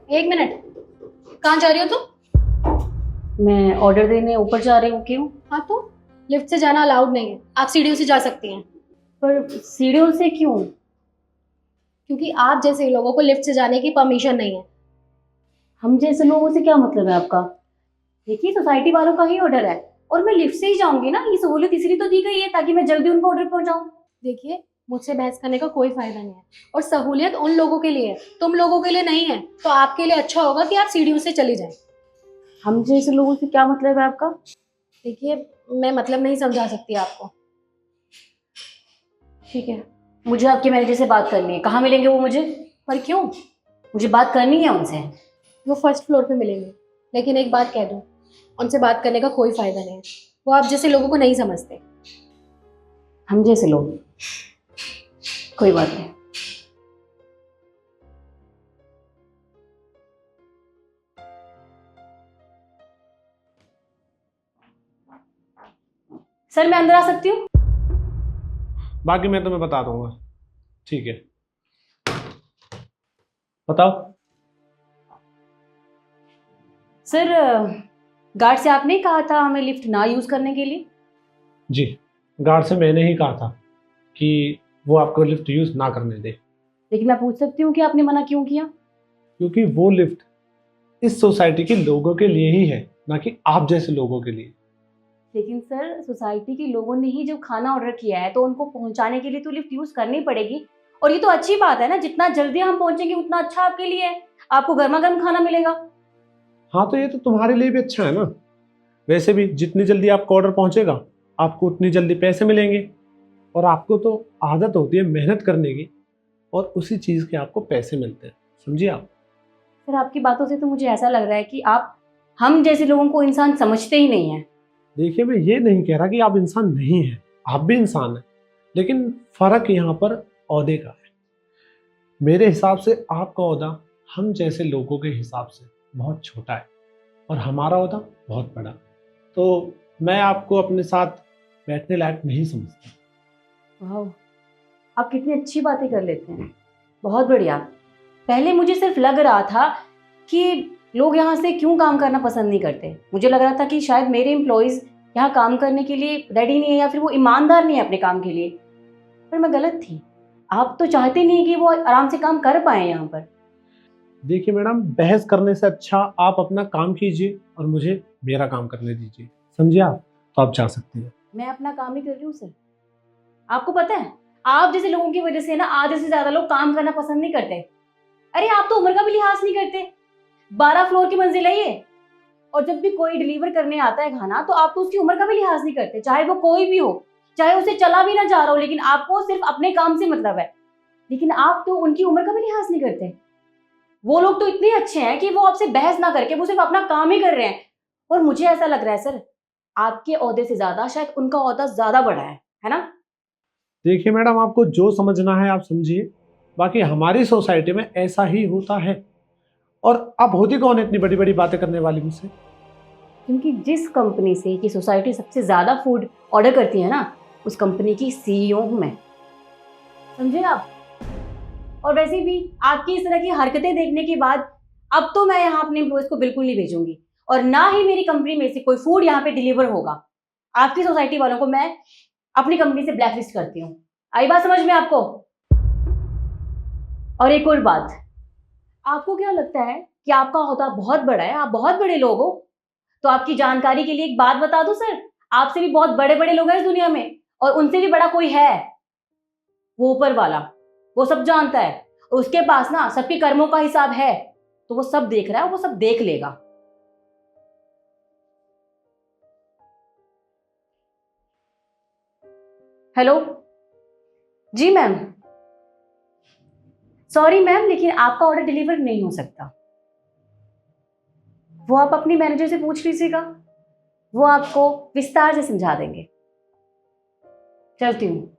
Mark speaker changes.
Speaker 1: एक मिनट, कहाँ जा रही हो तुम?
Speaker 2: मैं ऑर्डर देने ऊपर जा रही हूँ। क्यों?
Speaker 1: हाँ तो लिफ्ट से जाना अलाउड नहीं है, आप सीढ़ियों से जा सकती हैं।
Speaker 2: पर सीढ़ियों से क्यों?
Speaker 1: क्योंकि आप जैसे लोगों को लिफ्ट से जाने की परमिशन नहीं है।
Speaker 2: हम जैसे लोगों से क्या मतलब है आपका? देखिए, सोसाइटी वालों का ही ऑर्डर है और मैं लिफ्ट से ही जाऊंगी ना। ये सहूलियत इसलिए तो दी गई है ताकि मैं जल्दी उनको ऑर्डर पहुंचाऊं।
Speaker 1: देखिए, मुझसे बहस करने का कोई फायदा नहीं है, और सहूलियत उन लोगों के लिए है, तुम लोगों के लिए नहीं है। तो आपके लिए अच्छा होगा कि आप सीढ़ियों से चली जाएं।
Speaker 2: हम जैसे लोगों से क्या मतलब है आपका?
Speaker 1: देखिए, मैं मतलब नहीं समझा सकती आपको।
Speaker 2: ठीक है, मुझे आपके मैनेजर से बात करनी है। कहाँ मिलेंगे वो मुझे?
Speaker 1: पर क्यों?
Speaker 2: मुझे बात करनी है उनसे।
Speaker 1: वो फर्स्ट फ्लोर पे मिलेंगे, लेकिन एक बात कह दूं, उनसे बात करने का कोई फायदा नहीं है। वो आप जैसे लोगों को नहीं समझते।
Speaker 2: हम जैसे लोग? कोई बात नहीं। सर, मैं अंदर आ सकती हूँ?
Speaker 3: बाकी मैं तुम्हें बता दूंगा। ठीक है, बताओ।
Speaker 2: सर, गार्ड से आपने कहा था हमें लिफ्ट ना यूज करने के लिए।
Speaker 3: जी, गार्ड से मैंने ही कहा था कि वो आपको लिफ्ट यूज ना करने दे,
Speaker 2: लेकिन मैं पूछ सकती हूँ कि आपने मना क्यों किया?
Speaker 3: क्योंकि वो लिफ्ट इस सोसाइटी के लोगों के लिए ही है, ना कि आप जैसे लोगों के लिए।
Speaker 2: लेकिन सर, सोसाइटी के लोगों ने ही जब खाना ऑर्डर किया है तो उनको पहुंचाने के लिए तो लिफ्ट यूज करनी पड़ेगी। और ये तो अच्छी बात है ना, जितना जल्दी हम पहुंचेंगे उतना अच्छा आपके लिए है। आपको गर्मा गर्म खाना मिलेगा।
Speaker 3: हाँ, तो ये तो तुम्हारे लिए भी अच्छा है ना। वैसे भी जितनी जल्दी आपका ऑर्डर पहुंचेगा, आपको उतनी जल्दी पैसे मिलेंगे। और आपको तो आदत होती है मेहनत करने की, और उसी चीज़ के आपको पैसे मिलते हैं। समझिए आप।
Speaker 2: सर, आपकी बातों से तो मुझे ऐसा लग रहा है कि आप हम जैसे लोगों को इंसान समझते ही नहीं है।
Speaker 3: देखिए, मैं ये नहीं कह रहा कि आप इंसान नहीं हैं, आप भी इंसान हैं। लेकिन फर्क यहाँ पर ओहदे का है। मेरे हिसाब से आपका ओहदा हम जैसे लोगों के हिसाब से बहुत छोटा है, और हमारा ओहदा बहुत बड़ा। तो मैं आपको अपने साथ बैठने लायक नहीं समझता।
Speaker 2: वाह, आप कितनी अच्छी बातें कर लेते हैं। बहुत बढ़िया। पहले मुझे सिर्फ लग रहा था कि लोग यहाँ से क्यों काम करना पसंद नहीं करते। मुझे लग रहा था कि शायद मेरे एम्प्लॉयज़ यहाँ काम करने के लिए रेडी नहीं है, या फिर वो ईमानदार नहीं है अपने काम के लिए। पर मैं गलत थी। आप तो चाहते नहीं कि वो आराम से काम कर पाए यहाँ पर।
Speaker 3: देखिए मैडम, बहस करने से अच्छा आप अपना काम कीजिए और मुझे मेरा काम करने दीजिए। समझिए आप? तो आप जा सकती हैं।
Speaker 2: मैं अपना काम ही कर रही हूँ सर। आपको पता है, आप जैसे लोगों की वजह से ना आधे से ज्यादा लोग काम करना पसंद नहीं करते। अरे, आप तो उम्र का भी लिहाज नहीं करते। 12 फ्लोर की मंजिल है ये। और जब भी कोई डिलीवर करने आता है खाना, तो आप तो उसकी उम्र का भी लिहाज नहीं करते, चाहे वो कोई भी हो, चाहे उसे चला भी ना जा रहा हो, लेकिन आपको सिर्फ अपने काम से मतलब है। लेकिन आप तो उनकी उम्र का भी लिहाज नहीं करते। वो लोग तो इतने अच्छे हैं कि वो आपसे बहस ना करके वो सिर्फ अपना काम ही कर रहे हैं। और मुझे ऐसा लग रहा है सर, आपके ओहदे से ज्यादा शायद उनका ओहदा ज्यादा बड़ा है ना?
Speaker 3: देखिए मैडम, आपको जो समझना है आप समझिए। बाकी हमारी सोसाइटी में ऐसा ही होता है। और आप होती कौन है इतनी बड़ी बड़ी बातें करने वाली मुझसे?
Speaker 2: क्योंकि जिस कंपनी से की सोसाइटी सबसे ज्यादा फूड ऑर्डर करती है ना, उस कंपनी की सीईओ हूं मैं। समझे आप? और वैसे भी आपकी इस तरह की हरकतें देखने के बाद अब तो मैं यहाँ अपने एम्प्लॉयज को बिल्कुल नहीं भेजूंगी, और ना ही मेरी कंपनी में से कोई फूड यहाँ पे डिलीवर होगा। आपकी सोसाइटी वालों को मैं अपनी कंपनी से ब्लैकलिस्ट करती हूँ। आई बात समझ में आपको? और एक और बात, आपको क्या लगता है कि आपका ओहदा बहुत बड़ा है, आप बहुत बड़े लोग हो? तो आपकी जानकारी के लिए एक बात बता दूं सर, आपसे भी बहुत बड़े बड़े लोग हैं इस दुनिया में, और उनसे भी बड़ा कोई है, वो ऊपर वाला। वो सब जानता है, और उसके पास ना सबके कर्मों का हिसाब है। तो वो सब देख रहा है, वो सब देख लेगा। हेलो जी मैम। सॉरी मैम, लेकिन आपका ऑर्डर डिलीवर नहीं हो सकता। वो आप अपनी मैनेजर से पूछ लीजिएगा, वो आपको विस्तार से समझा देंगे। चलती हूँ।